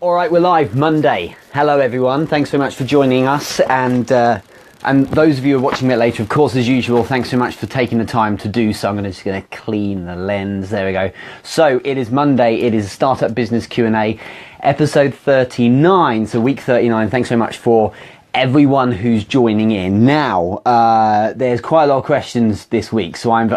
All right, we're live Monday. Hello, everyone. Thanks so much for joining us. And those of you who are watching it later, of course, as usual, thanks so much for taking the time to do so. I'm just going to clean the lens. There we go. So it is Monday. It is Startup Business Q&A, episode 39. So week 39. Thanks so much for everyone who's joining in. Now, there's quite a lot of questions this week, so I've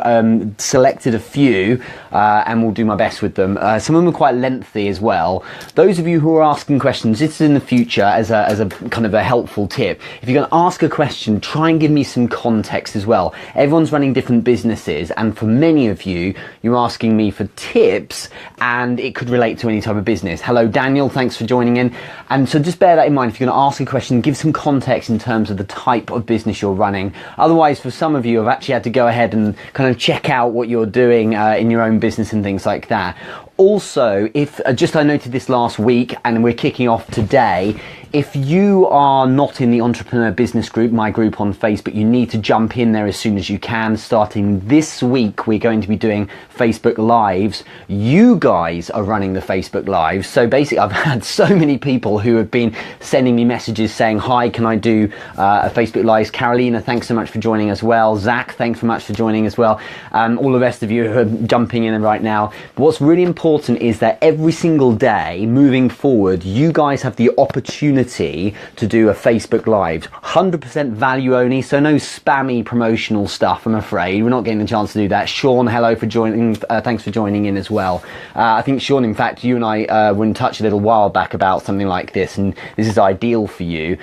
selected a few and we'll do my best with them. Some of them are quite lengthy as well. Those of you who are asking questions, this is in the future as a kind of a helpful tip. If you're going to ask a question, try and give me some context as well. Everyone's running different businesses, and for many of you, you're asking me for tips, and it could relate to any type of business. Hello, Daniel. Thanks for joining in. And so just bear that in mind. If you're going to ask a question, give some context in terms of the type of business you're running. Otherwise, for some of you, I've actually had to go ahead and kind of check out what you're doing in your own business and things like that. Also, if I noted this last week and we're kicking off today, if you are not in the Entrepreneur Business Group, my group on Facebook, you need to jump in there as soon as you can. Starting this week, we're going to be doing Facebook Lives. You guys are running the Facebook Lives. So basically, I've had so many people who have been sending me messages saying, hi, can I do a Facebook Lives? Carolina, thanks so much for joining as well. Zach, thanks so much for joining as well. All the rest of you who are jumping in right now. But what's really important is that every single day moving forward, you guys have the opportunity to do a Facebook Live. 100% value only, so no spammy promotional stuff, I'm afraid. We're not getting the chance to do that. Sean, hello for joining. Thanks for joining in as well. I think, Sean, in fact, you and I were in touch a little while back about something like this, and this is ideal for you.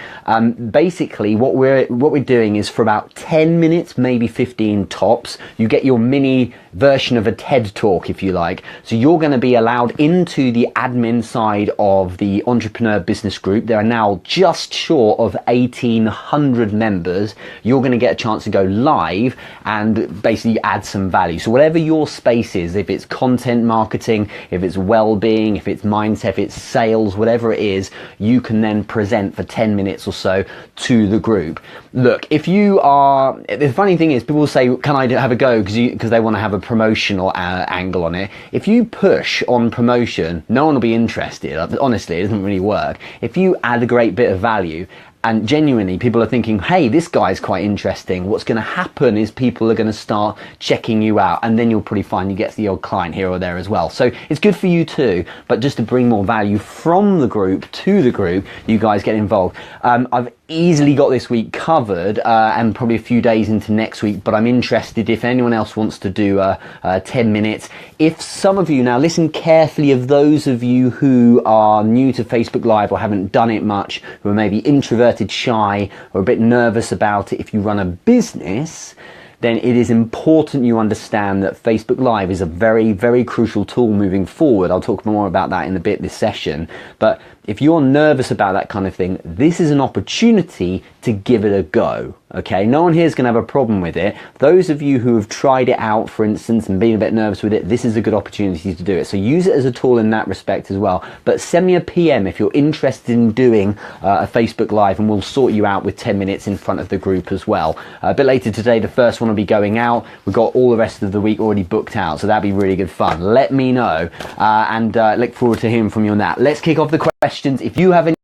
Basically, what we're doing is for about 10 minutes, maybe 15 tops, you get your mini version of a TED Talk, if you like. So you're going to be allowed into the admin side of the Entrepreneur Business Group. There are now just short of 1,800 members. You're going to get a chance to go live and basically add some value. So whatever your space is, if it's content marketing, if it's well-being, if it's mindset, if it's sales, whatever it is, you can then present for 10 minutes or so to the group. Look, if you are, the funny thing is, people will say, can I have a go? Because they want to have a promotional angle on it. If you push on promotion, no one will be interested. Honestly, it doesn't really work. If you add a great bit of value, and genuinely people are thinking, hey, this guy's quite interesting, what's going to happen is people are going to start checking you out, and then you'll probably find you get the odd client here or there as well. So it's good for you too, but just to bring more value from the group to the group, you guys get involved. I've easily got this week covered and probably a few days into next week, but I'm interested if anyone else wants to do 10 minutes. If some of you, now listen carefully, of those of you who are new to Facebook Live or haven't done it much, who are maybe introverted, shy, or a bit nervous about it, if you run a business, then it is important you understand that Facebook Live is a very, very crucial tool moving forward. I'll talk more about that in a bit this session. But if you're nervous about that kind of thing, this is an opportunity to give it a go. Okay, no one here is going to have a problem with it. Those of you who have tried it out, for instance, and been a bit nervous with it, this is a good opportunity to do it. So use it as a tool in that respect as well. But send me a PM if you're interested in doing a Facebook Live, and we'll sort you out with 10 minutes in front of the group as well. A bit later today, the first one will be going out. We've got all the rest of the week already booked out, so that'll be really good fun. Let me know, and look forward to hearing from you on that. Let's kick off the questions. If you have any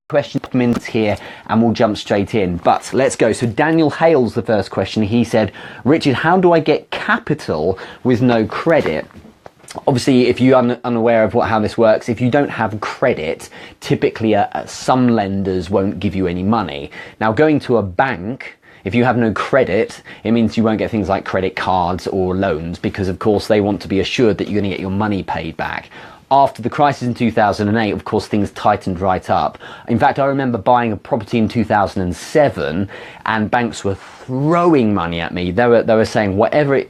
questions, put them in here and we'll jump straight in. But let's go. So Daniel Hale's the first question. He said, Richard, how do I get capital with no credit? Obviously, if you're unaware of how this works, if you don't have credit, typically some lenders won't give you any money. Now, going to a bank, if you have no credit, it means you won't get things like credit cards or loans, because of course they want to be assured that you're going to get your money paid back. After the crisis in 2008, of course, things tightened right up. In fact, I remember buying a property in 2007 and banks were throwing money at me. They were saying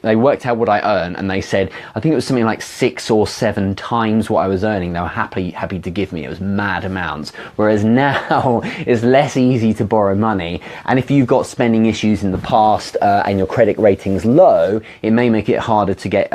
they worked out what I earn, and they said, I think it was something like 6 or 7 times what I was earning. They were happy to give me. It was mad amounts. Get now it's less easy to borrow money, and if you've got spending issues in the past and your credit rating's low, it may make it harder to get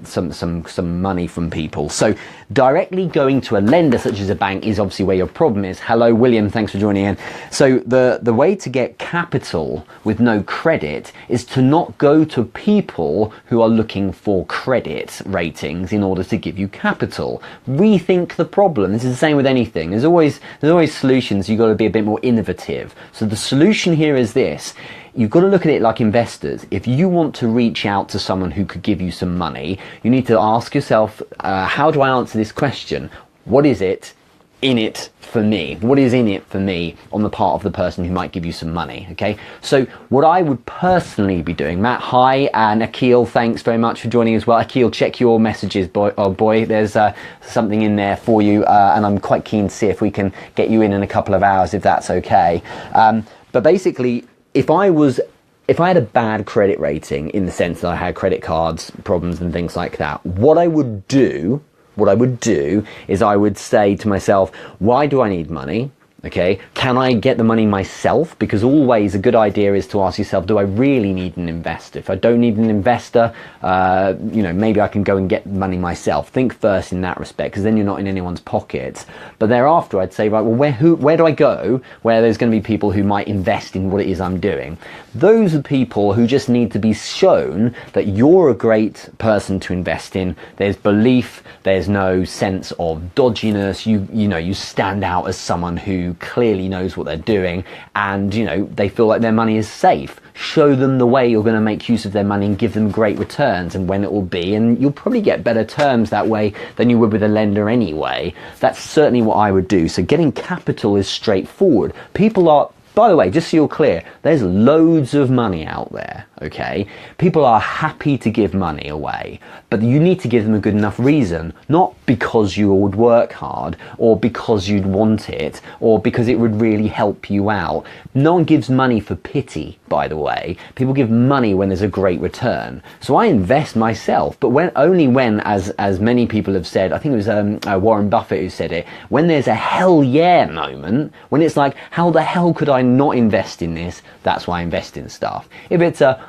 some money from people. So directly going to a lender such as a bank is obviously where your problem is. Hello, William, thanks for joining in. So the way to get capital with no credit is to not go to people who are looking for credit ratings in order to give you capital. Rethink the problem. This is the same with anything. There's always solutions. You've got to be a bit more innovative. So the solution here is this. You've got to look at it like investors. If you want to reach out to someone who could give you some money, you need to ask yourself, how do I answer this question? What is it in it for me? What is in it for me on the part of the person who might give you some money? Okay, so what I would personally be doing, Matt, hi, and Akil, thanks very much for joining as well. Akil, check your messages, boy. Oh boy, there's something in there for you, and I'm quite keen to see if we can get you in a couple of hours, if that's okay. But basically, if I had a bad credit rating, in the sense that I had credit cards problems and things like that, what I would do is I would say to myself, why do I need money? Okay, can I get the money myself? Because always a good idea is to ask yourself, do I really need an investor? If I don't need an investor, maybe I can go and get money myself. Think first in that respect, because then you're not in anyone's pockets. But thereafter, I'd say, right, well, where do I go where there's going to be people who might invest in what it is I'm doing? Those are people who just need to be shown that you're a great person to invest in. There's belief, there's no sense of dodginess. You stand out as someone who clearly knows what they're doing, and they feel like their money is safe. Show them the way you're going to make use of their money and give them great returns and when it will be, and you'll probably get better terms that way than you would with a lender anyway. That's certainly what I would do. So getting capital is straightforward. People are, by the way, just so you're clear, there's loads of money out there, okay? People are happy to give money away, but you need to give them a good enough reason, not because you would work hard or because you'd want it or because it would really help you out. No one gives money for pity, by the way. People give money when there's a great return. So I invest myself, but only when, as many people have said, I think it was Warren Buffett who said it, when there's a hell yeah moment, when it's like, how the hell could I not invest in this? That's why I invest in stuff. If it's a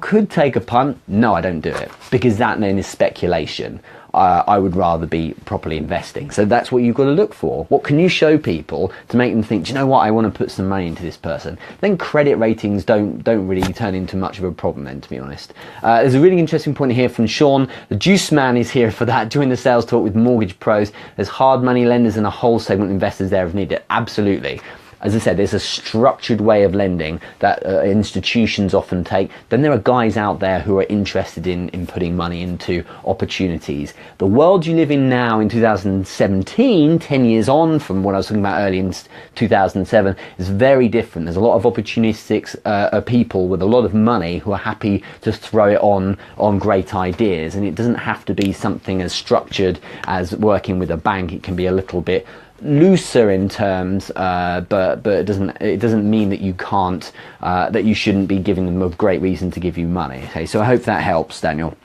could take a punt, no, I don't do it, because that then is speculation. I would rather be properly investing. So that's what you've got to look for. What can you show people to make them think, do you know what, I want to put some money into this person? Then credit ratings don't really turn into much of a problem then, to be honest. There's a really interesting point here from Sean. The Juice Man is here for that. Join the sales talk with Mortgage Pros. There's hard money lenders and a whole segment of investors there if needed. Absolutely. As I said, there's a structured way of lending that institutions often take. Then there are guys out there who are interested in putting money into opportunities. The world you live in now in 2017, 10 years on from what I was talking about early in 2007, is very different. There's a lot of opportunistic people with a lot of money who are happy to throw it on great ideas. And it doesn't have to be something as structured as working with a bank. It can be a little bit looser in terms, but it doesn't mean that you can't, that you shouldn't be giving them a great reason to give you money. Okay, so I hope that helps, Daniel.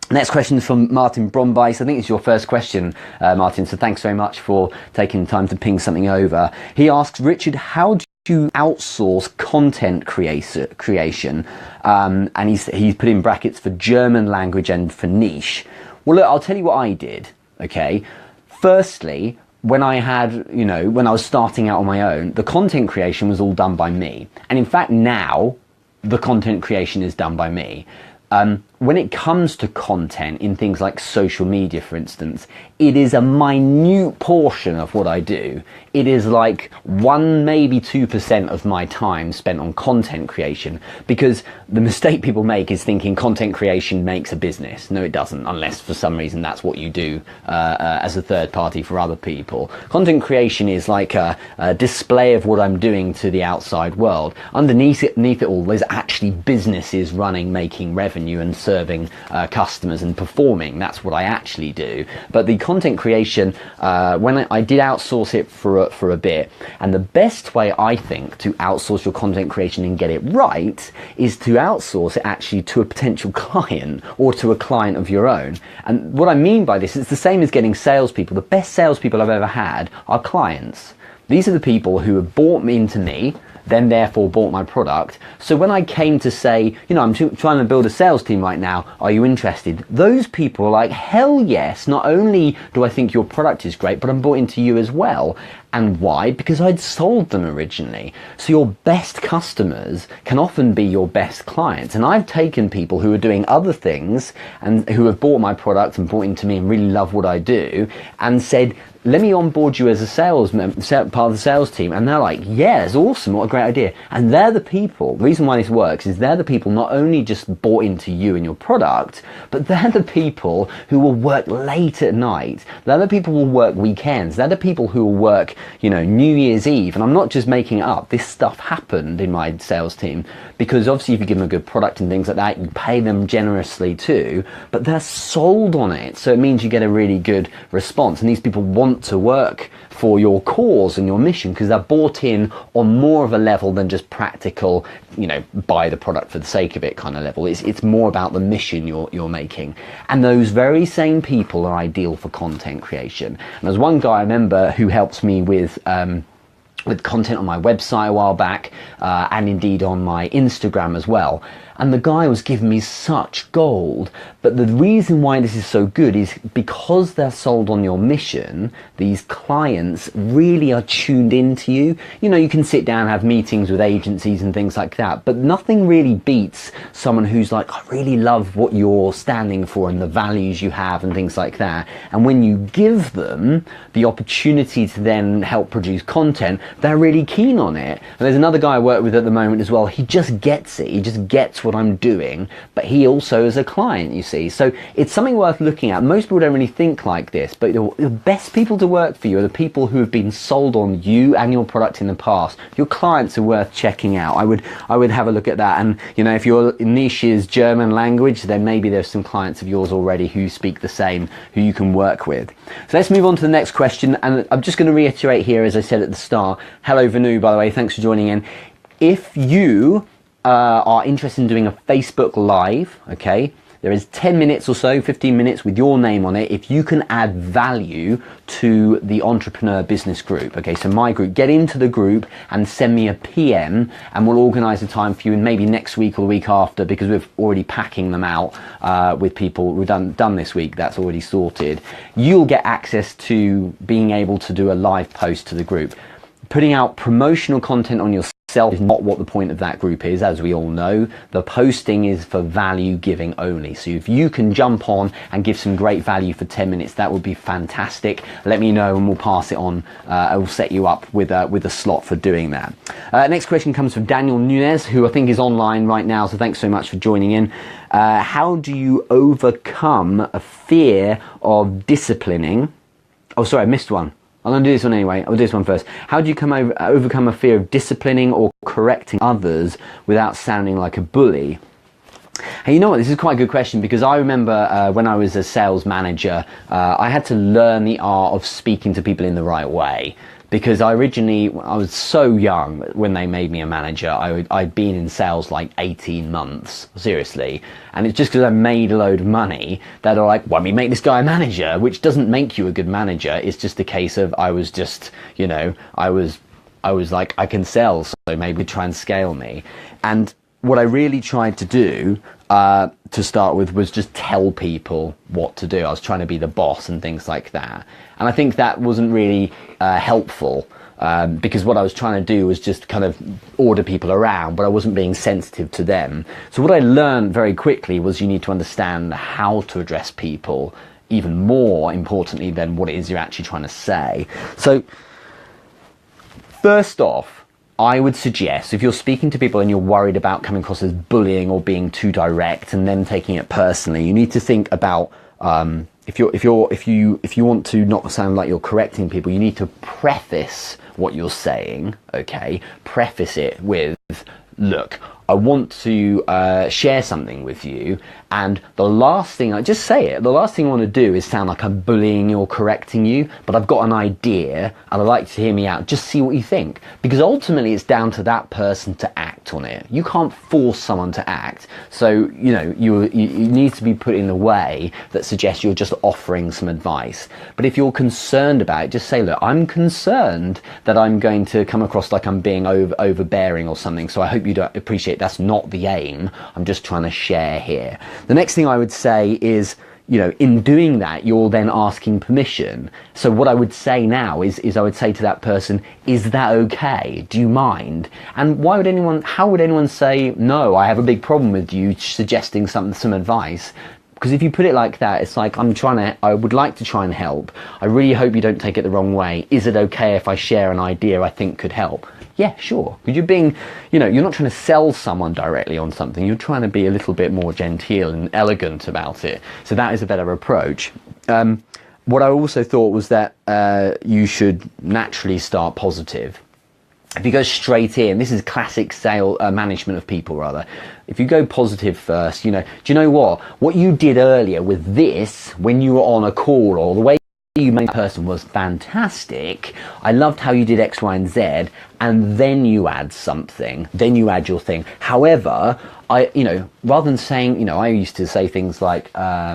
Next question is from Martin Brombice. I think it's your first question, Martin, so thanks very much for taking the time to ping something over. He asks, Richard, how do you outsource content creation? And he's put in brackets for German language and for niche. Well, look, I'll tell you what I did, okay? Firstly, when I was starting out on my own, the content creation was all done by me. And in fact, now the content creation is done by me. When it comes to content in things like social media, for instance, it is a minute portion of what I do. It is like 1, maybe 2% of my time spent on content creation, because the mistake people make is thinking content creation makes a business. No, it doesn't, unless for some reason that's what you do as a third party for other people. Content creation is like a display of what I'm doing to the outside world. Underneath it all, there's actually businesses running, making revenue and serving customers and performing. That's what I actually do. But the content creation, when I did outsource it for a bit, and the best way I think to outsource your content creation and get it right is to outsource it actually to a potential client or to a client of your own. And what I mean by this, it's the same as getting salespeople. The best salespeople I've ever had are clients. These are the people who have bought into me then therefore bought my product. So when I came to say, you know, I'm trying to build a sales team right now, are you interested? Those people are like, hell yes, not only do I think your product is great, but I'm bought into you as well. And why? Because I'd sold them originally. So your best customers can often be your best clients. And I've taken people who are doing other things and who have bought my product and bought into me and really love what I do and said, let me onboard you as a part of the sales team. And they're like, yeah, it's awesome. What a great idea. And they're the people, the reason why this works is they're the people not only just bought into you and your product, but they're the people who will work late at night. They're the people who will work weekends. They're the people who will work, you know, New Year's Eve. And I'm not just making it up. This stuff happened in my sales team because obviously if you give them a good product and things like that, you pay them generously too, but they're sold on it. So it means you get a really good response. And these people want to work for your cause and your mission because they're bought in on more of a level than just practical, you know, buy the product for the sake of it kind of level. It's more about the mission you're making. And those very same people are ideal for content creation. And there's one guy I remember who helps me with content on my website a while back, and indeed on my Instagram as well. And the guy was giving me such gold. But the reason why this is so good is because they're sold on your mission, these clients really are tuned into you. You know, you can sit down and have meetings with agencies and things like that, but nothing really beats someone who's like, I really love what you're standing for and the values you have and things like that. And when you give them the opportunity to then help produce content, they're really keen on it. And there's another guy I work with at the moment as well. He just gets it. He just gets what I'm doing, but he also is a client, you see. So it's something worth looking at. Most people don't really think like this, but the best people to work for you are the people who have been sold on you and your product in the past. Your clients are worth checking out. I would have a look at that. And you know, if your niche is German language, then maybe there's some clients of yours already who speak the same, who you can work with. So let's move on to the next question. And I'm just going to reiterate here, as I said at the start, hello Vanu, by the way, thanks for joining in. If you are interested in doing a Facebook Live, okay, there is 10 minutes or so, 15 minutes with your name on it. If you can add value to the entrepreneur business group, okay, so my group, get into the group and send me a PM and we'll organize a time for you, and maybe next week or the week after, because we're already packing them out with people we've done this week. That's already sorted. You'll get access to being able to do a live post to the group. Putting out promotional content on yourself is not what the point of that group is, as we all know. The posting is for value giving only. So if you can jump on and give some great value for 10 minutes, that would be fantastic. Let me know and we'll pass it on. I will set you up with a slot for doing that. Next question comes from Daniel Nunez, who I think is online right now. So thanks so much for joining in. How do you overcome a fear of disciplining? Oh, sorry, I missed one. I'm going to do this one anyway. I'll do this one first. How do you overcome a fear of disciplining or correcting others without sounding like a bully? Hey, you know what? This is quite a good question, because I remember when I was a sales manager, I had to learn the art of speaking to people in the right way. Because I was so young when they made me a manager. I'd been in sales like 18 months, seriously. And it's just because I made a load of money that are like, why don't we make this guy a manager? Which doesn't make you a good manager. It's just a case of I was just, you know, I was like, I can sell, so maybe try and scale me. And what I really tried to do to start with was just tell people what to do. I was trying to be the boss and things like that. And I think that wasn't really helpful, because what I was trying to do was just kind of order people around, but I wasn't being sensitive to them. So what I learned very quickly was you need to understand how to address people, even more importantly than what it is you're actually trying to say. So first off, I would suggest, if you're speaking to people and you're worried about coming across as bullying or being too direct and then taking it personally, you need to think about if you want to not sound like you're correcting people, you need to preface what you're saying. Okay, preface it with, look, I want to share something with you, and the last thing, I just say it, the last thing I want to do is sound like I'm bullying you or correcting you, but I've got an idea and I'd like to hear me out, just see what you think. Because ultimately it's down to that person to act act on it. You can't force someone to act. So, you know, you need to be put in a way that suggests you're just offering some advice. But if you're concerned about it, just say, look, I'm concerned that I'm going to come across like I'm being overbearing or something. So I hope you don't appreciate that's not the aim. I'm just trying to share here. The next thing I would say is, you know, in doing that, you're then asking permission. So what I would say now is I would say to that person, is that okay? Do you mind? And how would anyone say, no, I have a big problem with you suggesting some advice? Because if you put it like that, it's like, I would like to try and help. I really hope you don't take it the wrong way. Is it okay if I share an idea I think could help? Yeah, sure. Because you're being, you know, you're not trying to sell someone directly on something. You're trying to be a little bit more genteel and elegant about it. So that is a better approach. What I also thought was that you should naturally start positive. If you go straight in, this is classic sale management of people rather. If you go positive first, you know, do you know what you did earlier with this when you were on a call, or the way you made a person was fantastic. I loved how you did X, Y, and Z, and then you add something, then you add your thing. However, rather than saying, you know, I used to say things like,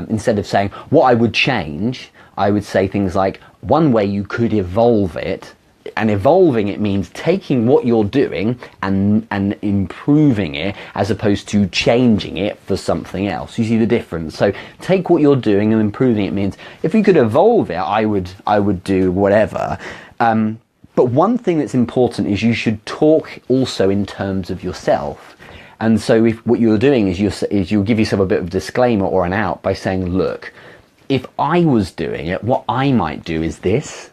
instead of saying what I would change, I would say things like, one way you could evolve it. And evolving it means taking what you're doing and improving it, as opposed to changing it for something else. You see the difference? So take what you're doing and improving it means, if you could evolve it, I would do whatever. But one thing that's important is you should talk also in terms of yourself. And so if what you're doing is you'll give yourself a bit of a disclaimer or an out by saying, look, if I was doing it, what I might do is this,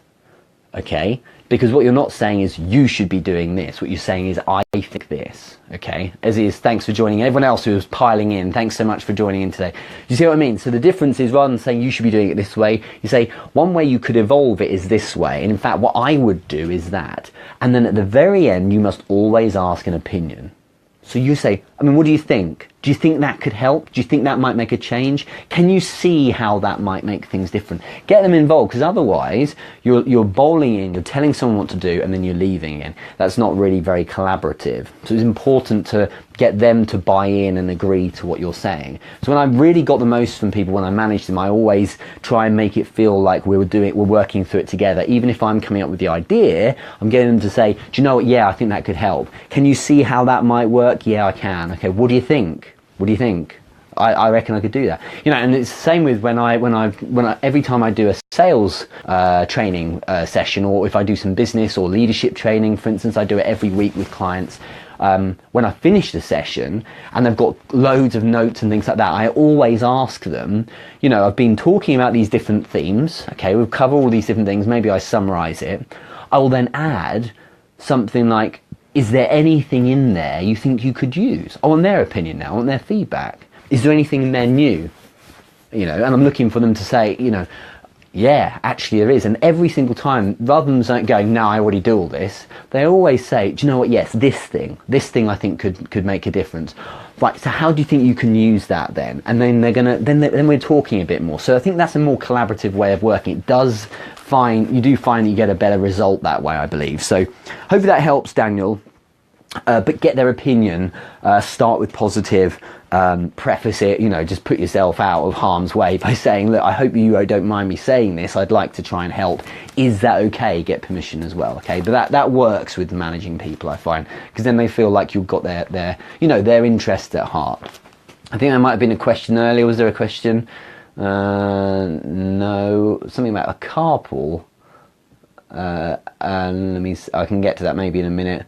okay? Because what you're not saying is you should be doing this. What you're saying is I think this, okay? As is, thanks for joining. Everyone else who was piling in, thanks so much for joining in today. You see what I mean? So the difference is, rather than saying you should be doing it this way, you say one way you could evolve it is this way. And in fact, what I would do is that. And then at the very end, you must always ask an opinion. So you say, I mean, what do you think? Do you think that could help? Do you think that might make a change? Can you see how that might make things different? Get them involved, because otherwise you're bowling in, you're telling someone what to do, and then you're leaving in. That's not really very collaborative. So it's important to get them to buy in and agree to what you're saying. So when I really got the most from people when I manage them, I always try and make it feel like we're working through it together. Even if I'm coming up with the idea, I'm getting them to say, do you know what? Yeah, I think that could help. Can you see how that might work? Yeah, I can. Okay, what do you think? What do you think? I reckon I could do that. You know, and it's the same with when I every time I do a sales training session, or if I do some business or leadership training, for instance, I do it every week with clients. When I finish the session and they've got loads of notes and things like that, I always ask them, you know, I've been talking about these different themes. Okay, we've covered all these different things. Maybe I summarize it. I will then add something like, is there anything in there you think you could use? I want their opinion now, I want their feedback. Is there anything in there new? You know, and I'm looking for them to say, you know, yeah, actually there is. And every single time, rather than going, no, I already do all this, they always say, do you know what, yes, this thing I think could make a difference. Right, so how do you think you can use that then? And then then we're talking a bit more. So I think that's a more collaborative way of working. You do find that you get a better result that way, I believe. So hopefully that helps, Daniel. But get their opinion, start with positive, preface it, you know, just put yourself out of harm's way by saying, look, I hope you don't mind me saying this, I'd like to try and help. Is that okay? Get permission as well, okay? But that works with managing people, I find, because then they feel like you've got their interest at heart. I think there might have been a question earlier. Was there a question? No, something about a carpool. And I can get to that maybe in a minute.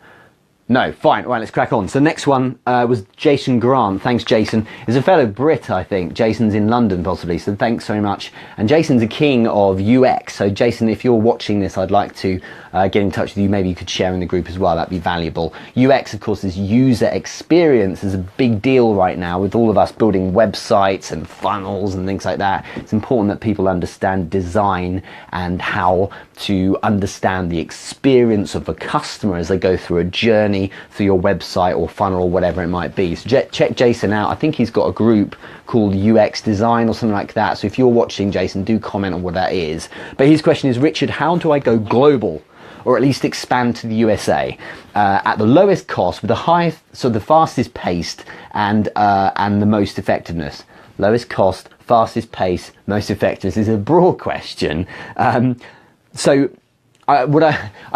No, fine. Right, let's crack on. So next one was Jason Grant. Thanks, Jason. He's a fellow Brit, I think. Jason's in London, possibly. So thanks very much. And Jason's a king of UX. So Jason, if you're watching this, I'd like to get in touch with you. Maybe you could share in the group as well. That'd be valuable. UX, of course, is user experience. Is a big deal right now with all of us building websites and funnels and things like that. It's important that people understand design and how to understand the experience of a customer as they go through a journey through your website or funnel or whatever it might be. So check Jason out. I think he's got a group called UX Design or something like that. So if you're watching, Jason, do comment on what that is. But his question is, Richard, how do I go global? or at least expand to the USA at the lowest cost with the highest, so the fastest paced and the most effectiveness. Lowest cost, fastest pace, most effectiveness is a broad question. I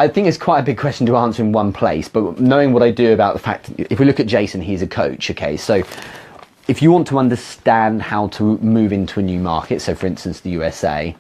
think it's quite a big question to answer in one place, but knowing what I do about the fact, if we look at Jason, he's a coach, okay? So if you want to understand how to move into a new market, so for instance, the USA,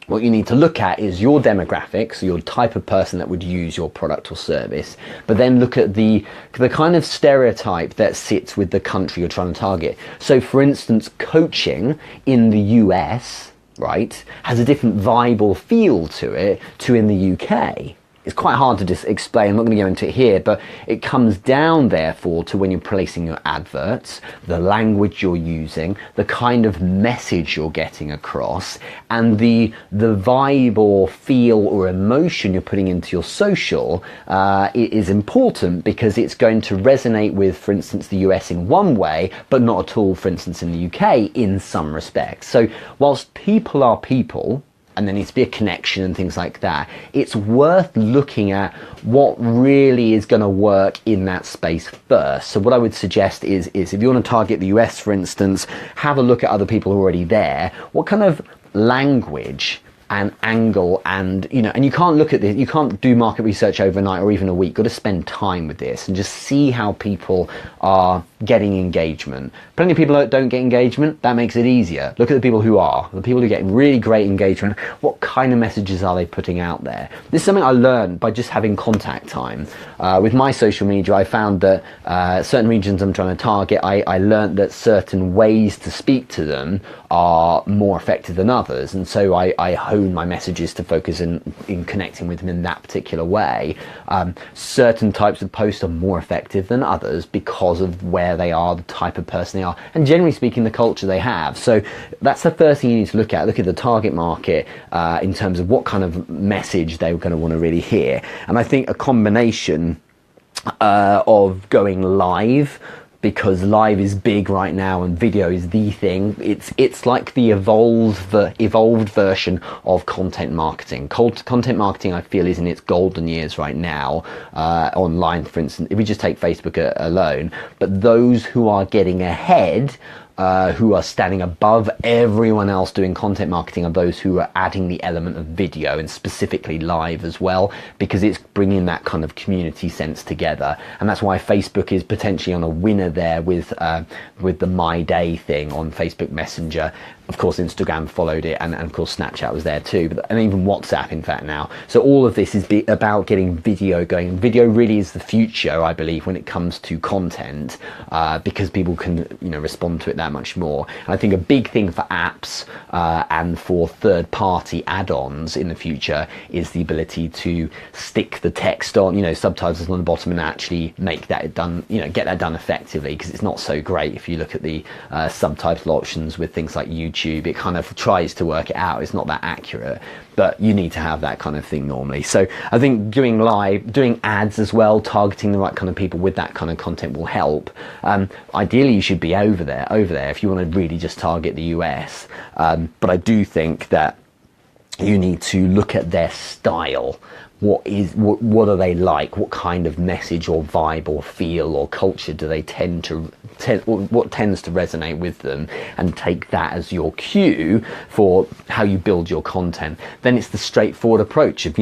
what you need to look at is your demographics, your type of person that would use your product or service, but then look at the kind of stereotype that sits with the country you're trying to target. So for instance, coaching in the US, right, has a different vibe or feel to it to in the UK. It's quite hard to just explain, I'm not going to go into it here, but it comes down therefore to when you're placing your adverts, the language you're using, the kind of message you're getting across, and the vibe or feel or emotion you're putting into your social is important, because it's going to resonate with, for instance, the US in one way, but not at all, for instance, in the UK in some respects. So whilst people are people, and there needs to be a connection and things like that, it's worth looking at what really is going to work in that space first. So what I would suggest is if you want to target the US, for instance, have a look at other people already there. What kind of language and angle, and and you can't look at this, you can't do market research overnight or even a week. You've got to spend time with this and just see how people are getting engagement. Plenty of people that don't get engagement, that makes it easier. Look at the people who are, the people who get really great engagement. What kind of messages are they putting out there? This is something I learned by just having contact time. With my social media, I found that certain regions I'm trying to target, I learned that certain ways to speak to them are more effective than others, and so I hone my messages to focus in connecting with them in that particular way. Certain types of posts are more effective than others because of where they are, the type of person they are, and generally speaking, the culture they have. So that's the first thing you need to look at. Look at the target market in terms of what kind of message they're going to want to really hear. And I think a combination of going live, because live is big right now and video is the thing. It's like the evolved version of content marketing. Content marketing, I feel, is in its golden years right now, online, for instance, if we just take Facebook alone. But those who are getting ahead, who are standing above everyone else doing content marketing, are those who are adding the element of video, and specifically live as well, because it's bringing that kind of community sense together. And that's why Facebook is potentially on a winner there with the My Day thing on Facebook Messenger. Of course, Instagram followed it, and of course Snapchat was there too, and even WhatsApp, in fact, now. So all of this is about getting video going. Video really is the future, I believe, when it comes to content, because people can respond to it that much more. And I think a big thing for apps and for third-party add-ons in the future is the ability to stick the text on, subtitles on the bottom, and actually make that done, get that done effectively, because it's not so great if you look at the subtitle options with things like YouTube. It kind of tries to work it out. It's not that accurate, but you need to have that kind of thing normally. So I think doing live, doing ads as well, targeting the right kind of people with that kind of content will help. Ideally, you should be over there if you want to really just target the US. But I do think that you need to look at their style. What are they like? What kind of message or vibe or feel or culture do they what tends to resonate with them, and take that as your cue for how you build your content. Then it's the straightforward approach of,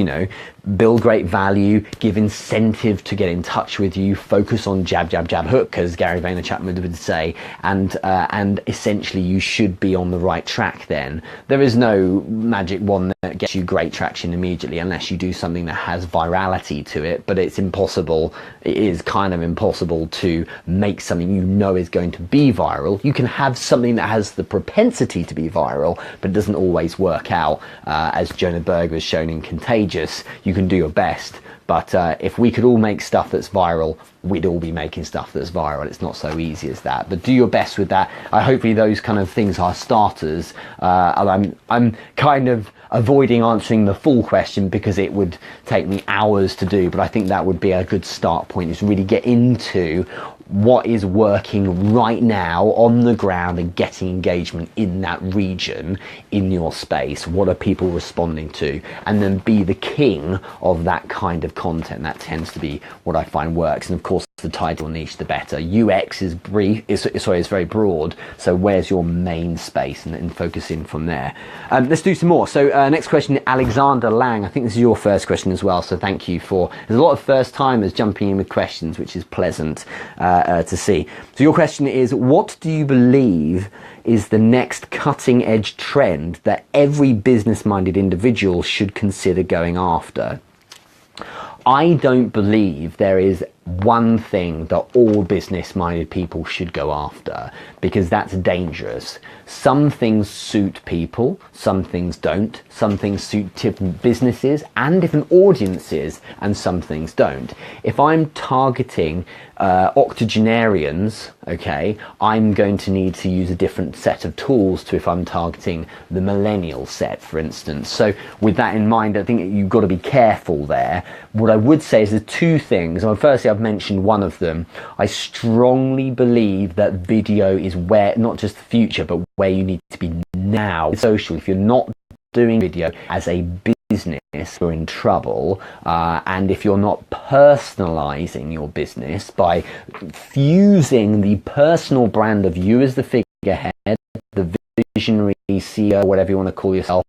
build great value, give incentive to get in touch with you, focus on jab, jab, jab, hook, as Gary Vaynerchuk would say, and essentially you should be on the right track then. There is no magic wand that gets you great traction immediately unless you do something that has virality to it, but it's impossible. It is kind of impossible to make something is going to be viral. You can have something that has the propensity to be viral, but it doesn't always work out. As Jonah Berg was shown in Contagious, you can do your best, But if we could all make stuff that's viral, we'd all be making stuff that's viral. It's not so easy as that, but do your best with that. Hopefully those kind of things are starters. I'm kind of avoiding answering the full question because it would take me hours to do, but I think that would be a good start point, is really get into what is working right now on the ground and getting engagement in that region, in your space. What are people responding to? And then be the king of that kind of content. That tends to be what I find works. And of course, the title niche, the better. UX is is very broad. So where's your main space, and focus in from there. Let's do some more. So next question, Alexander Lang. I think this is your first question as well. So thank you for, there's a lot of first timers jumping in with questions, which is pleasant to see. So your question is, what do you believe is the next cutting edge trend that every business minded individual should consider going after? I don't believe there is one thing that all business-minded people should go after, because that's dangerous. Some things suit people, some things don't. Some things suit different businesses and different audiences, and some things don't. If I'm targeting octogenarians, okay, I'm going to need to use a different set of tools to if I'm targeting the millennial set, for instance. So with that in mind, I think you've got to be careful there. What I would say is there's two things. Well, firstly, I've mentioned one of them. I strongly believe that video is where, not just the future, but where you need to be now. Social, if you're not doing video as a business, you're in trouble. And if you're not personalizing your business by fusing the personal brand of you as the figurehead, the visionary CEO, whatever you want to call yourself,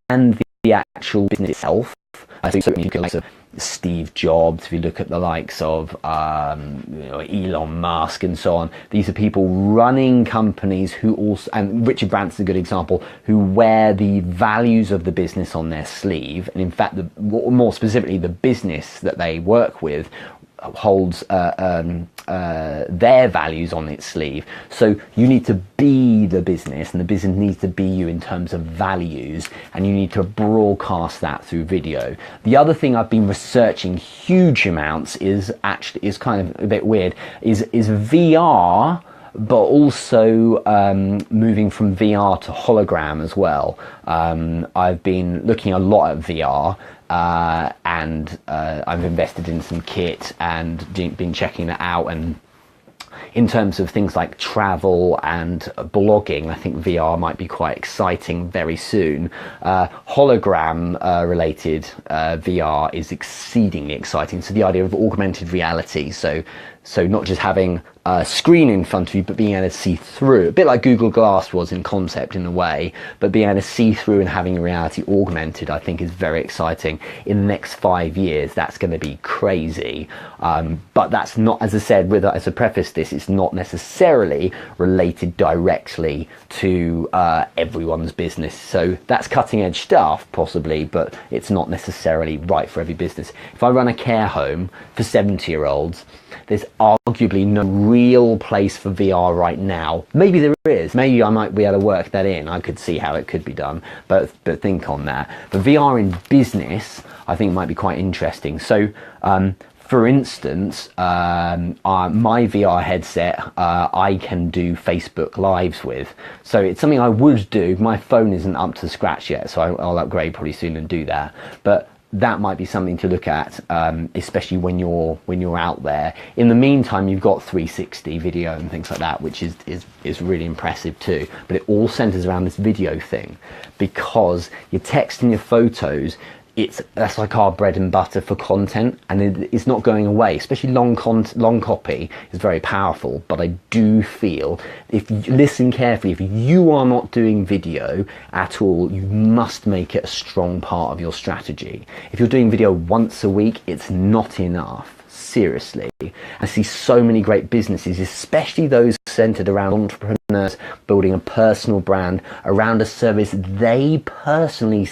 and the actual business itself. I think so you can, like, Steve Jobs, if you look at the likes of Elon Musk and so on, these are people running companies who also, and Richard Branson's a good example, who wear the values of the business on their sleeve. And in fact, more specifically, the business that they work with holds their values on its sleeve. So you need to be the business, and the business needs to be you in terms of values, and you need to broadcast that through video. The other thing I've been researching huge amounts is kind of a bit weird, is VR, but also moving from VR to hologram as well. I've been looking a lot at VR, and I've invested in some kit and been checking that out. And in terms of things like travel and blogging, I think VR might be quite exciting very soon. Hologram related VR is exceedingly exciting. So the idea of augmented reality, so not just having a screen in front of you, but being able to see through, a bit like Google Glass was in concept in a way, but being able to see through and having reality augmented, I think is very exciting. In the next 5 years, that's going to be crazy. But that's not, as I said, as a preface this, it's not necessarily related directly to everyone's business. So that's cutting edge stuff, possibly, but it's not necessarily right for every business. If I run a care home for 70-year-olds, there's arguably no real place for VR right now. Maybe there is. Maybe I might be able to work that in. I could see how it could be done, but think on that. But VR in business, I think, might be quite interesting. So, for instance, my VR headset, I can do Facebook Lives with. So it's something I would do. My phone isn't up to scratch yet, so I'll upgrade pretty soon and do that. But that might be something to look at, especially when you're out there. In the meantime, you've got 360 video and things like that, which is really impressive too. But it all centers around this video thing, because your text and your photos, that's like our bread and butter for content, and it's not going away. Especially long copy is very powerful. But I do feel, if you listen carefully, if you are not doing video at all, you must make it a strong part of your strategy. If you're doing video once a week, it's not enough. Seriously, I see so many great businesses, especially those centered around entrepreneurs building a personal brand around a service they personally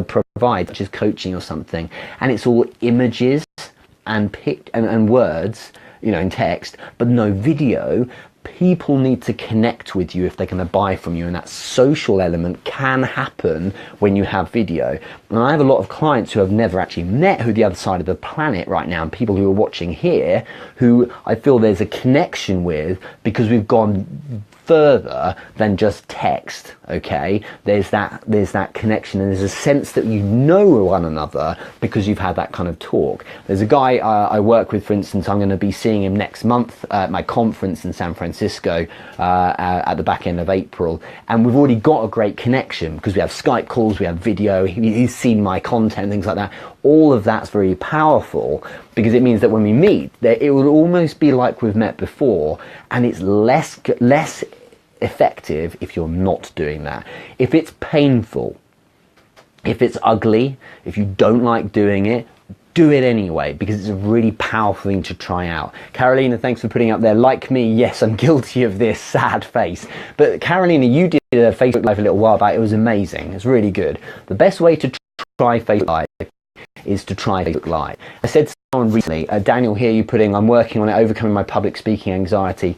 provide, such as coaching or something, and it's all images and words, in text, but no video. people need to connect with you if they're going to buy from you, and that social element can happen when you have video. And I have a lot of clients who have never actually met who the other side of the planet right now, and people who are watching here who I feel there's a connection with because we've gone further than just text. Okay, there's that connection, and there's a sense that you know one another because you've had that kind of talk. There's a guy I work with, for instance. I'm going to be seeing him next month at my conference in San Francisco at the back end of April, and we've already got a great connection because we have Skype calls, we have video, he's seen my content, things like that. All of that's very powerful because it means that when we meet, it will almost be like we've met before, and it's less effective if you're not doing that. If it's painful, if it's ugly, if you don't like doing it, do it anyway, because it's a really powerful thing to try out. Carolina, thanks for putting up there. Like me, yes, I'm guilty of this sad face. But Carolina, you did a Facebook Live a little while back. It was amazing. It's really good. The best way to try Facebook Live is to try Facebook Live. I said to someone recently, Daniel, here you putting, I'm working on it, overcoming my public speaking anxiety.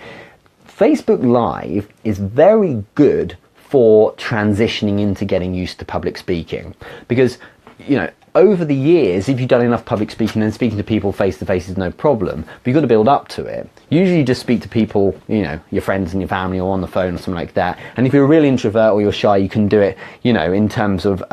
Facebook Live is very good for transitioning into getting used to public speaking, because, you know, over the years, if you've done enough public speaking, then speaking to people face to face is no problem, but you've got to build up to it. Usually you just speak to people, you know, your friends and your family, or on the phone or something like that. And if you're a real introvert or you're shy, you can do it, you know, in terms of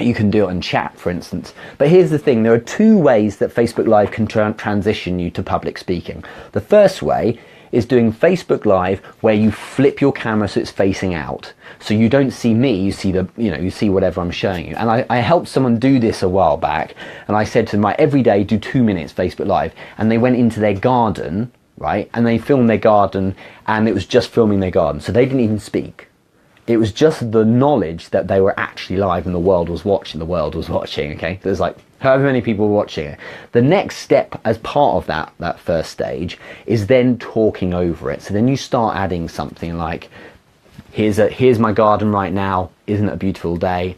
you can do it on chat, for instance. But here's the thing, there are two ways that Facebook Live can transition you to public speaking. The first way is doing Facebook Live where you flip your camera so it's facing out. So you don't see me, you see you see whatever I'm showing you. And I helped someone do this a while back, and I said to them, every day do 2 minutes Facebook Live. And they went into their garden, right? And they filmed their garden, and it was just filming their garden. So they didn't even speak. It was just the knowledge that they were actually live and the world was watching, okay? There's like however many people were watching it. The next step as part of that first stage is then talking over it. So then you start adding something like, here's my garden right now, isn't it a beautiful day?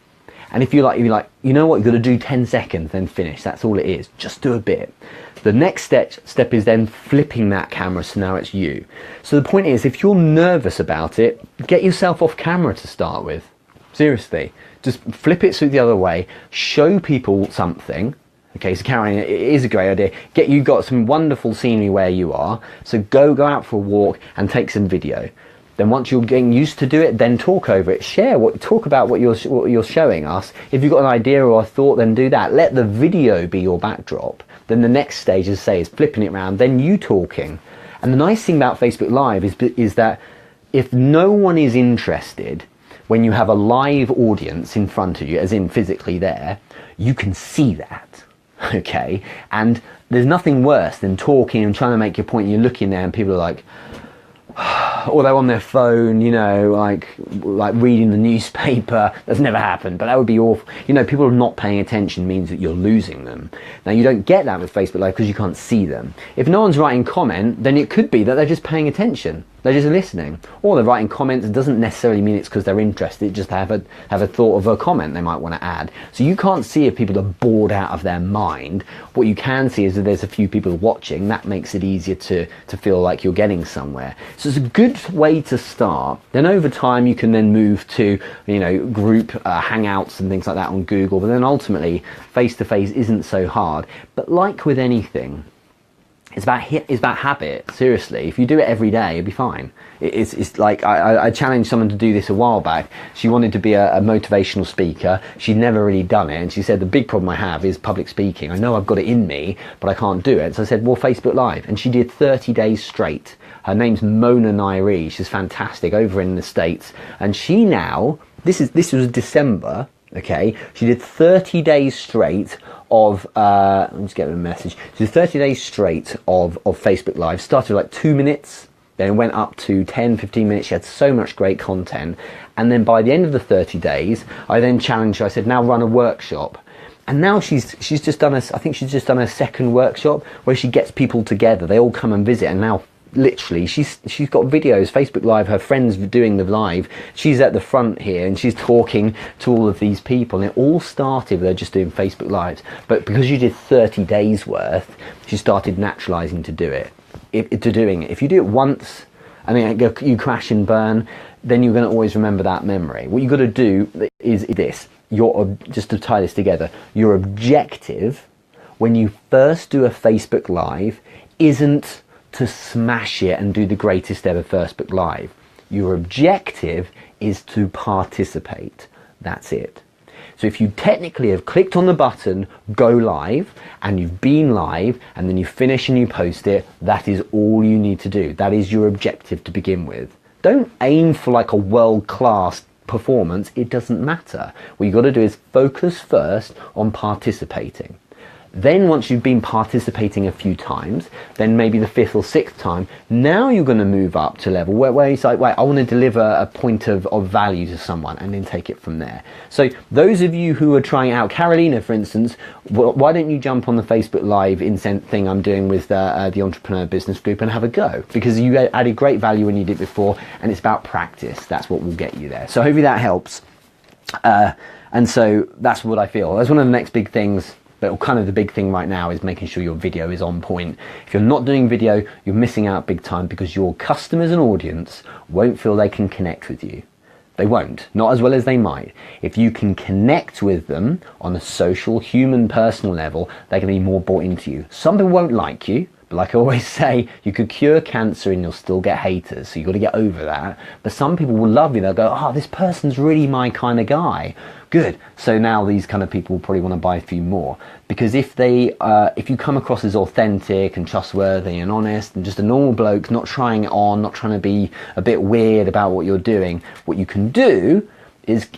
And if you're like, you know what, you've got to do 10 seconds, then finish. That's all it is. Just do a bit. The next step is then flipping that camera so now it's you. So the point is, if you're nervous about it, get yourself off camera to start with. Seriously. Just flip it so the other way. Show people something. Okay, so Caroline, it is a great idea. You've got some wonderful scenery where you are. So go out for a walk and take some video. Then once you're getting used to do it, then talk over it. Talk about what you're showing us. If you've got an idea or a thought, then do that. Let the video be your backdrop. Then the next stage, as I say, is flipping it around, then you talking. And the nice thing about Facebook Live is that if no one is interested, when you have a live audience in front of you, as in physically there, you can see that, okay? And there's nothing worse than talking and trying to make your point, and you're looking there and people are like, or they're on their phone, you know, like reading the newspaper. That's never happened, but that would be awful. You know, people not paying attention means that you're losing them. Now, you don't get that with Facebook Live because you can't see them. If no one's writing comment, then it could be that they're just paying attention. They're just listening. Or they're writing comments. It doesn't necessarily mean it's because they're interested. Just have a thought of a comment they might want to add. So you can't see if people are bored out of their mind. What you can see is that there's a few people watching. That makes it easier to feel like you're getting somewhere. So it's a good way to start. Then over time you can then move to, you know, group hangouts and things like that on Google. But then ultimately face-to-face isn't so hard. But like with anything, it's about habit. Seriously, if you do it every day, you'll be fine. It's like I challenged someone to do this a while back. She wanted to be a motivational speaker. She'd never really done it, and she said the big problem I have is public speaking. I know I've got it in me, but I can't do it. So I said, well, Facebook Live, and she did 30 days straight. Her name's Mona Nairi. She's fantastic over in the States, and she now this was December. Okay, she did 30 days straight of, let me just get a message. She did 30 days straight of Facebook Live. Started like 2 minutes, then went up to 10, 15 minutes. She had so much great content. And then by the end of the 30 days, I then challenged her. I said, now run a workshop. And now she's just done I think she's just done her second workshop where she gets people together. They all come and visit, and now literally she's got videos, Facebook Live, her friends doing the live, she's at the front here and she's talking to all of these people, and it all started with her just doing Facebook Lives. But because you did 30 days worth, she started naturalizing to doing it. If you do it once, and then you crash and burn, then you're going to always remember that memory. What you've got to do is this. Just to tie this together, your objective when you first do a Facebook Live isn't to smash it and do the greatest ever Facebook Live. Your objective is to participate. That's it. So if you technically have clicked on the button, go live, and you've been live, and then you finish and you post it, that is all you need to do. That is your objective to begin with. Don't aim for like a world-class performance. It doesn't matter. What you've got to do is focus first on participating. Then once you've been participating a few times, then maybe the 5th or 6th time, now you're going to move up to level where it's like, wait, I want to deliver a point of value to someone, and then take it from there. So those of you who are trying out, Carolina for instance, why don't you jump on the Facebook Live thing I'm doing with the Entrepreneur Business Group and have a go? Because you added great value when you did it before, and it's about practice. That's what will get you there. So hopefully that helps. And so that's what I feel. That's one of the next big things. But kind of the big thing right now is making sure your video is on point. If you're not doing video, you're missing out big time, because your customers and audience won't feel they can connect with you. They won't, not as well as they might. If you can connect with them on a social, human, personal level, they're going to be more bought into you. Some people won't like you, but like I always say, you could cure cancer and you'll still get haters, so you've got to get over that. But some people will love you. They'll go, oh, this person's really my kind of guy. Good. So now these kind of people will probably want to buy a few more, because if you come across as authentic and trustworthy and honest and just a normal bloke, not trying it on, not trying to be a bit weird about what you're doing, what you can do is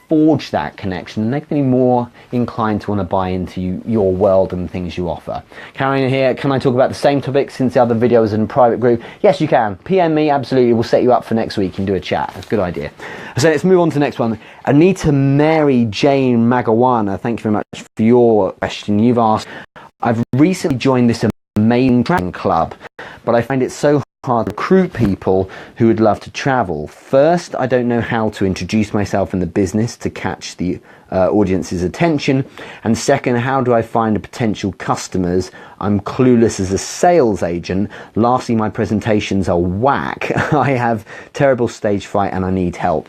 forge that connection, and they're going to be more inclined to want to buy into your world and things you offer. Carolina here, can I talk about the same topic since the other video was in a private group? Yes, you can. PM me, absolutely. We'll set you up for next week and do a chat. That's a good idea. So let's move on to the next one. Anita Mary Jane Magawana, thank you very much for your question. You've asked, I've recently joined this amazing traveling club, but I find it so hard to recruit people who would love to travel. First, I don't know how to introduce myself in the business to catch the audience's attention, and second, how do I find potential customers? I'm clueless as a sales agent. Lastly, my presentations are whack. I have terrible stage fright and I need help.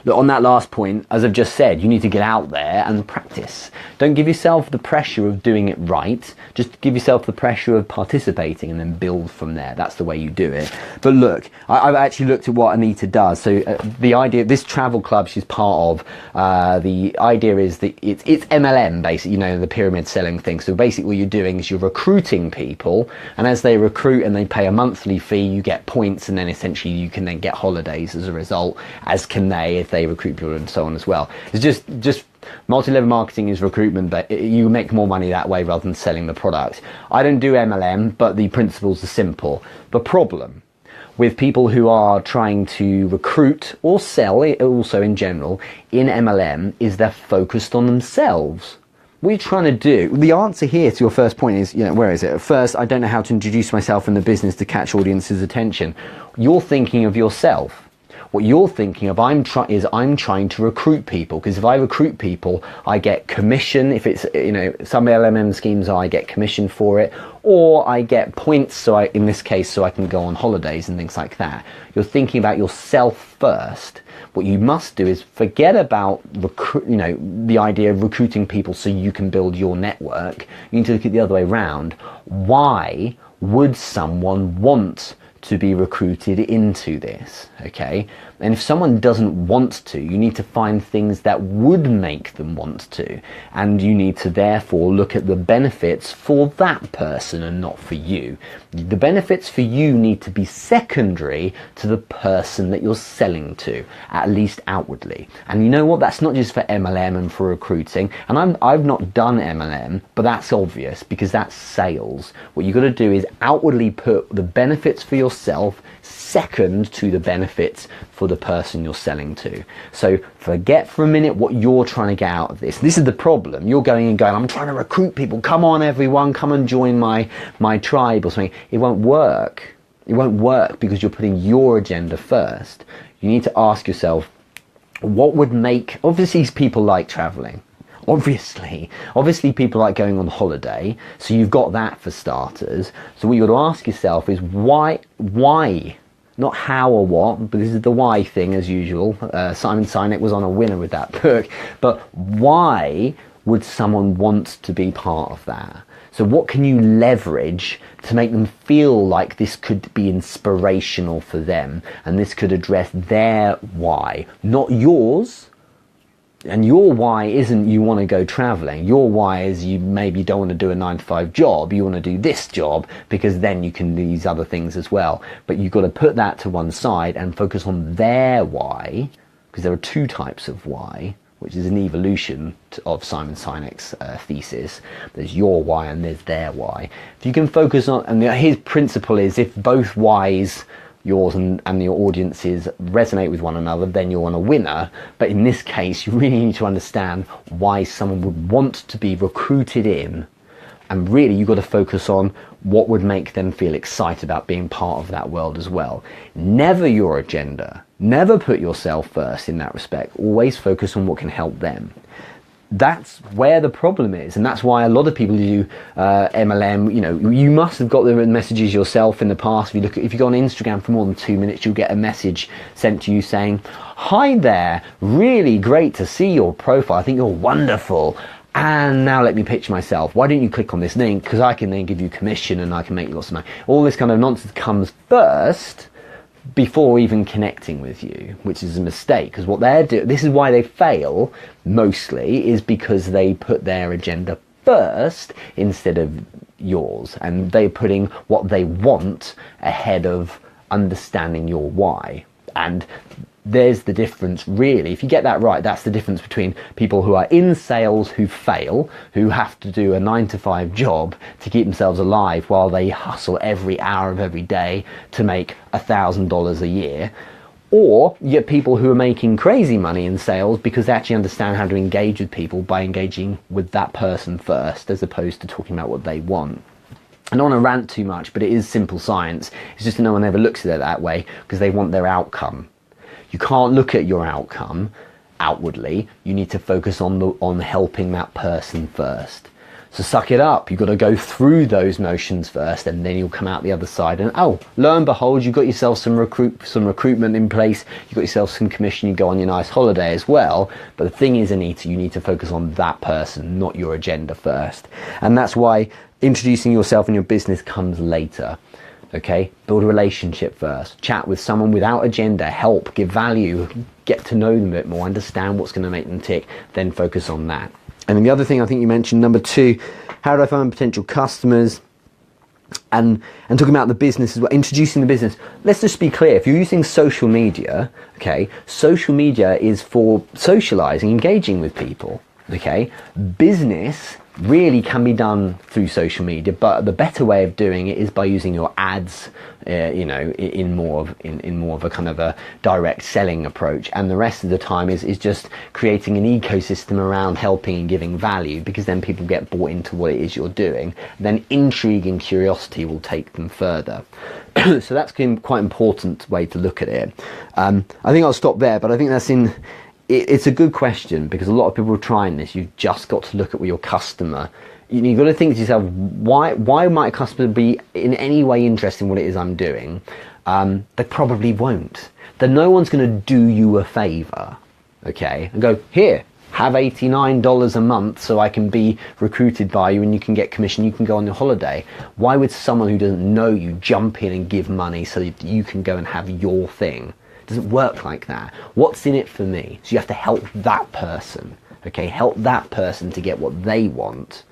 Look, on that last point, as I've just said, you need to get out there and practice. Don't give yourself the pressure of doing it right. Just give yourself the pressure of participating and then build from there. That's the way you do it. But look, I've actually looked at what Anita does. So the idea, this travel club she's part of, the idea is that it's MLM, basically, you know, the pyramid selling thing. So basically what you're doing is you're recruiting people, and as they recruit and they pay a monthly fee, you get points, and then essentially you can then get holidays as a result, as can they if they recruit people and so on as well. It's just multi-level marketing is recruitment, but you make more money that way rather than selling the product. I don't do MLM, but the principles are simple. The problem with people who are trying to recruit or sell, also in general, in MLM, is they're focused on themselves. What are you trying to do? The answer here to your first point is, where is it? First, I don't know how to introduce myself in the business to catch audience's attention. You're thinking of yourself. What you're thinking of, I'm trying to recruit people, because if I recruit people, I get commission. If it's, some LMM schemes I get commission for it, or I get points, in this case, so I can go on holidays and things like that. You're thinking about yourself first. What you must do is forget about the idea of recruiting people so you can build your network. You need to look at the other way around. Why would someone want to be recruited into this? Okay, and if someone doesn't want to, you need to find things that would make them want to, and you need to therefore look at the benefits for that person and not for you. The benefits for you need to be secondary to the person that you're selling to, at least outwardly. And you know what, that's not just for MLM and for recruiting, and I've not done MLM, but that's obvious because that's sales. What you've got to do is outwardly put the benefits for yourself second to the benefits for the person you're selling to. So forget for a minute what you're trying to get out of this. This is the problem. You're going, I'm trying to recruit people. Come on, everyone, come and join my tribe or something. It won't work. It won't work because you're putting your agenda first. You need to ask yourself, what would make, obviously people like traveling. Obviously people like going on holiday, so you've got that for starters. So what you've got to ask yourself is why, not how or what, but this is the why thing as usual. Simon Sinek was on a winner with that book. But why would someone want to be part of that? So what can you leverage to make them feel like this could be inspirational for them, and this could address their why, not yours? And your why isn't you want to go traveling. Your why is you maybe don't want to do a 9-to-5 job. You want to do this job because then you can do these other things as well. But you've got to put that to one side and focus on their why, because there are two types of why, which is an evolution of Simon Sinek's thesis. There's your why and there's their why. If you can focus on, and his principle is if both whys, yours and your audiences, resonate with one another, then you're on a winner. But in this case, you really need to understand why someone would want to be recruited in, and really you've got to focus on what would make them feel excited about being part of that world as well. Never your agenda. Never put yourself first in that respect. Always focus on what can help them. That's where the problem is, and that's why a lot of people do MLM. You know, you must have got the messages yourself in the past. If you go on Instagram for more than 2 minutes, you'll get a message sent to you saying, "Hi there, really great to see your profile. I think you're wonderful. And now let me pitch myself. Why don't you click on this link? Because I can then give you commission and I can make lots of money." All this kind of nonsense comes first before even connecting with you, which is a mistake, because what they're doing, this is why they fail mostly, is because they put their agenda first instead of yours, and they're putting what they want ahead of understanding your why. And there's the difference, really. If you get that right, that's the difference between people who are in sales who fail, who have to do a 9-to-5 job to keep themselves alive while they hustle every hour of every day to make $1,000 a year, or you get people who are making crazy money in sales because they actually understand how to engage with people by engaging with that person first, as opposed to talking about what they want. I don't want to rant too much, but it is simple science. It's just that no one ever looks at it that way because they want their outcome. You can't look at your outcome outwardly. You need to focus on helping that person first. So suck it up. You've got to go through those motions first, and then you'll come out the other side. And oh, lo and behold, you've got yourself some recruitment in place. You've got yourself some commission. You go on your nice holiday as well. But the thing is, Anita, you need to focus on that person, not your agenda first. And that's why introducing yourself and your business comes later. Okay, build a relationship first. Chat with someone without agenda. Help, give value, get to know them a bit more, understand what's going to make them tick, then focus on that. And then the other thing I think you mentioned, number 2, how do I find potential customers? And talking about the business as well, introducing the business. Let's just be clear, if you're using social media, okay, social media is for socializing, engaging with people, okay? Business really can be done through social media, but the better way of doing it is by using your ads, you know, in more of a kind of a direct selling approach. And the rest of the time is just creating an ecosystem around helping and giving value, because then people get bought into what it is you're doing. Then intrigue and curiosity will take them further. So that's quite an important way to look at it. I think I'll stop there, but I think it's a good question, because a lot of people are trying this. You've just got to look at your customer. You've got to think to yourself, why might a customer be in any way interested in what it is I'm doing? They probably won't. Then no one's going to do you a favor, okay? And go, here, have $89 a month so I can be recruited by you and you can get commission, you can go on your holiday. Why would someone who doesn't know you jump in and give money so that you can go and have your thing? Doesn't work like that. What's in it for me? So you have to help that person, okay? Help that person to get what they want,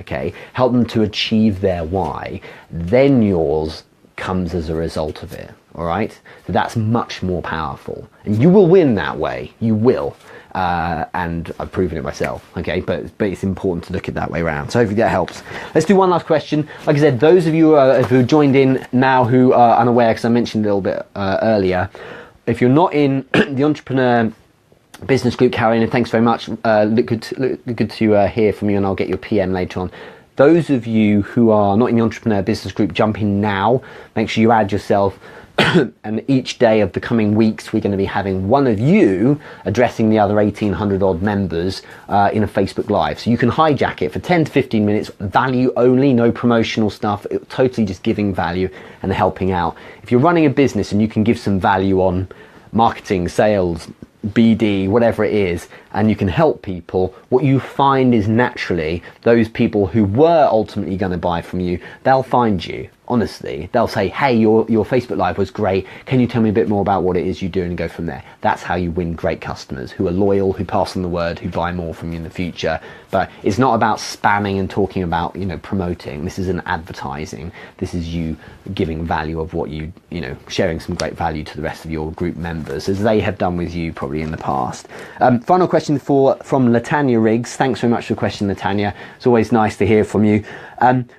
okay? Help them to achieve their why. Then yours comes as a result of it, all right? So that's much more powerful. And you will win that way. You will. And I've proven it myself, okay? But it's important to look at that way around. So hopefully that helps. Let's do one last question. Like I said, those of you who joined in now who are unaware, because I mentioned a little bit earlier, if you're not in the Entrepreneur Business Group, Carolina, thanks very much. Look good to hear from you, and I'll get your PM later on. Those of you who are not in the Entrepreneur Business Group, jump in now. Make sure you add yourself. And each day of the coming weeks, we're going to be having one of you addressing the other 1,800 odd members in a Facebook Live. So you can hijack it for 10 to 15 minutes, value only, no promotional stuff, totally just giving value and helping out. If you're running a business and you can give some value on marketing, sales, BD, whatever it is, and you can help people, what you find is naturally those people who were ultimately going to buy from you, they'll find you. Honestly, they'll say, hey, your Facebook Live was great. Can you tell me a bit more about what it is you do, and go from there. That's how you win great customers who are loyal, who pass on the word, who buy more from you in the future. But it's not about spamming and talking about, promoting. This isn't advertising. This is you giving value of what sharing some great value to the rest of your group members, as they have done with you probably in the past. Final question from Latanya Riggs. Thanks very much for the question, Latanya. It's always nice to hear from you.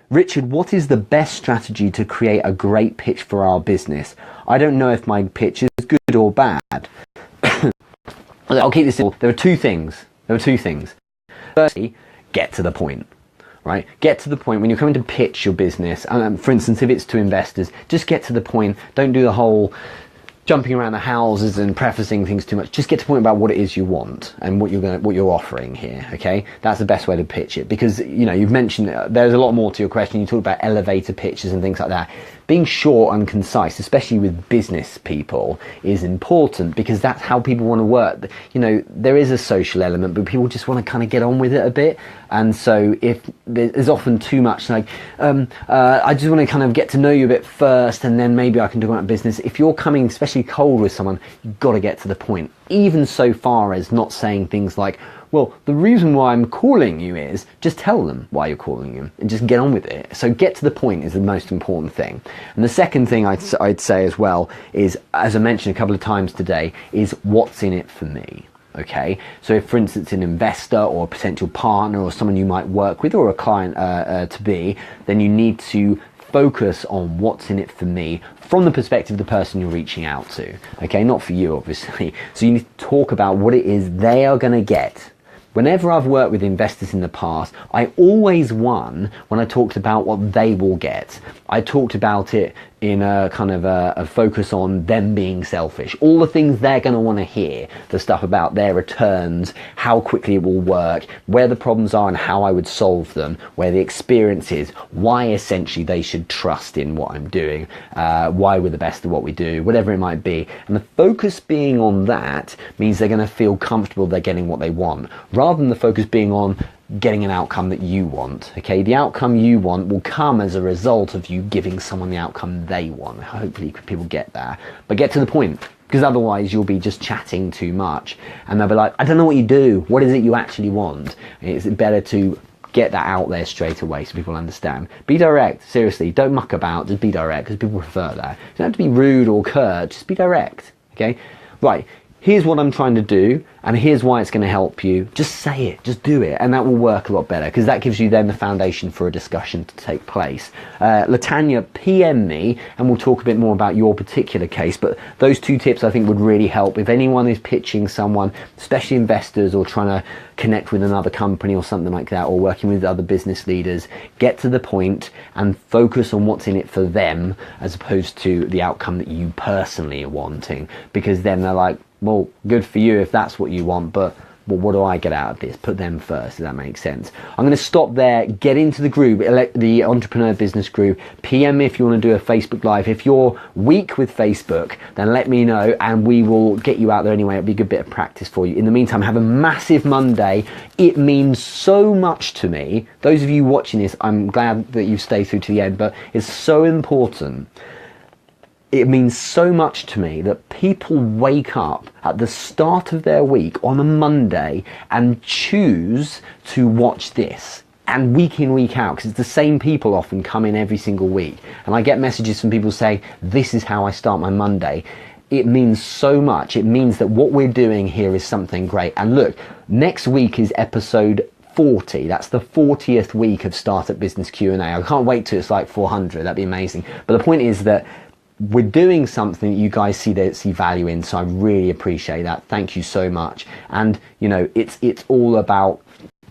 Richard, what is the best strategy to create a great pitch for our business? I don't know if my pitch is good or bad. I'll keep this simple. There are two things. Firstly, get to the point. Right? Get to the point when you're coming to pitch your business. For instance, if it's to investors, just get to the point. Don't do the whole jumping around the houses and prefacing things too much. Just get to the point about what it is you want and what you're offering here. Okay, that's the best way to pitch it, because you've mentioned there's a lot more to your question. You talk about elevator pitches and things like that. Being short and concise, especially with business people, is important, because that's how people want to work. There is a social element, but people just want to kind of get on with it a bit. And so if there's often too much like, I just want to kind of get to know you a bit first, and then maybe I can talk about business. If you're coming especially cold with someone, you've got to get to the point. Even so far as not saying things like, well, the reason why I'm calling you is, just tell them why you're calling them and just get on with it. So get to the point is the most important thing. And the second thing I'd say as well is, as I mentioned a couple of times today, is what's in it for me. Okay, so if, for instance, an investor or a potential partner or someone you might work with, or a client to be, then you need to focus on what's in it for me from the perspective of the person you're reaching out to. Okay, not for you, obviously. So you need to talk about what it is they are going to get. Whenever I've worked with investors in the past, I always won when I talked about what they will get. I talked about it in a kind of a focus on them being selfish. All the things they're going to want to hear, the stuff about their returns, how quickly it will work, where the problems are and how I would solve them, where the experience is, why essentially they should trust in what I'm doing, why we're the best at what we do, whatever it might be. And the focus being on that means they're going to feel comfortable they're getting what they want, rather than the focus being on getting an outcome that you want. Okay, the outcome you want will come as a result of you giving someone the outcome they want. Hopefully people get that, but get to the point, because otherwise you'll be just chatting too much and they'll be like, I don't know what you do, what is it you actually want? It's better to get that out there straight away so people understand. Be direct, seriously, don't muck about, just be direct, because people prefer that. You don't have to be rude or curt, just be direct. Okay, right, here's what I'm trying to do, and here's why it's going to help you. Just say it, just do it, and that will work a lot better, because that gives you then the foundation for a discussion to take place. Latanya, PM me, and we'll talk a bit more about your particular case, but those two tips I think would really help. If anyone is pitching someone, especially investors, or trying to connect with another company or something like that, or working with other business leaders, get to the point and focus on what's in it for them, as opposed to the outcome that you personally are wanting, because then they're like, well, good for you if that's what you want, but well, what do I get out of this? Put them first, if that makes sense. I'm going to stop there. Get into the group, the Entrepreneur Business Group. PM me if you want to do a Facebook Live. If you're weak with Facebook, then let me know and we will get you out there anyway. It'll be a good bit of practice for you. In the meantime, have a massive Monday. It means so much to me. Those of you watching this, I'm glad that you stay through to the end, but it's so important. It means so much to me that people wake up at the start of their week on a Monday and choose to watch this. And week in, week out, because it's the same people often come in every single week. And I get messages from people saying, this is how I start my Monday. It means so much. It means that what we're doing here is something great. And look, next week is episode 40. That's the 40th week of Startup Business Q&A. I can't wait till it's like 400. That'd be amazing. But the point is that we're doing something that you guys see value in, so I really appreciate that. Thank you so much. And it's all about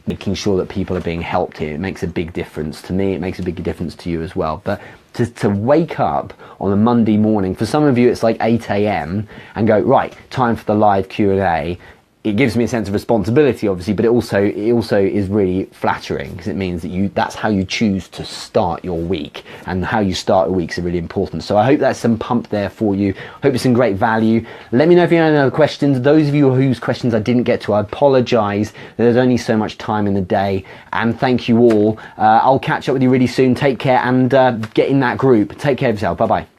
making sure that people are being helped here. It makes a big difference to me. It makes a big difference to you as well. But to wake up on a Monday morning, for some of you it's like 8 a.m. and go, right, time for the live Q&A. It gives me a sense of responsibility, obviously, but it also is really flattering, because it means that that's how you choose to start your week, and how you start your weeks are really important. So I hope that's some pump there for you. Hope it's some great value. Let me know if you have any other questions. Those of you whose questions I didn't get to, I apologise. There's only so much time in the day, and thank you all. I'll catch up with you really soon. Take care, and get in that group. Take care of yourself. Bye bye.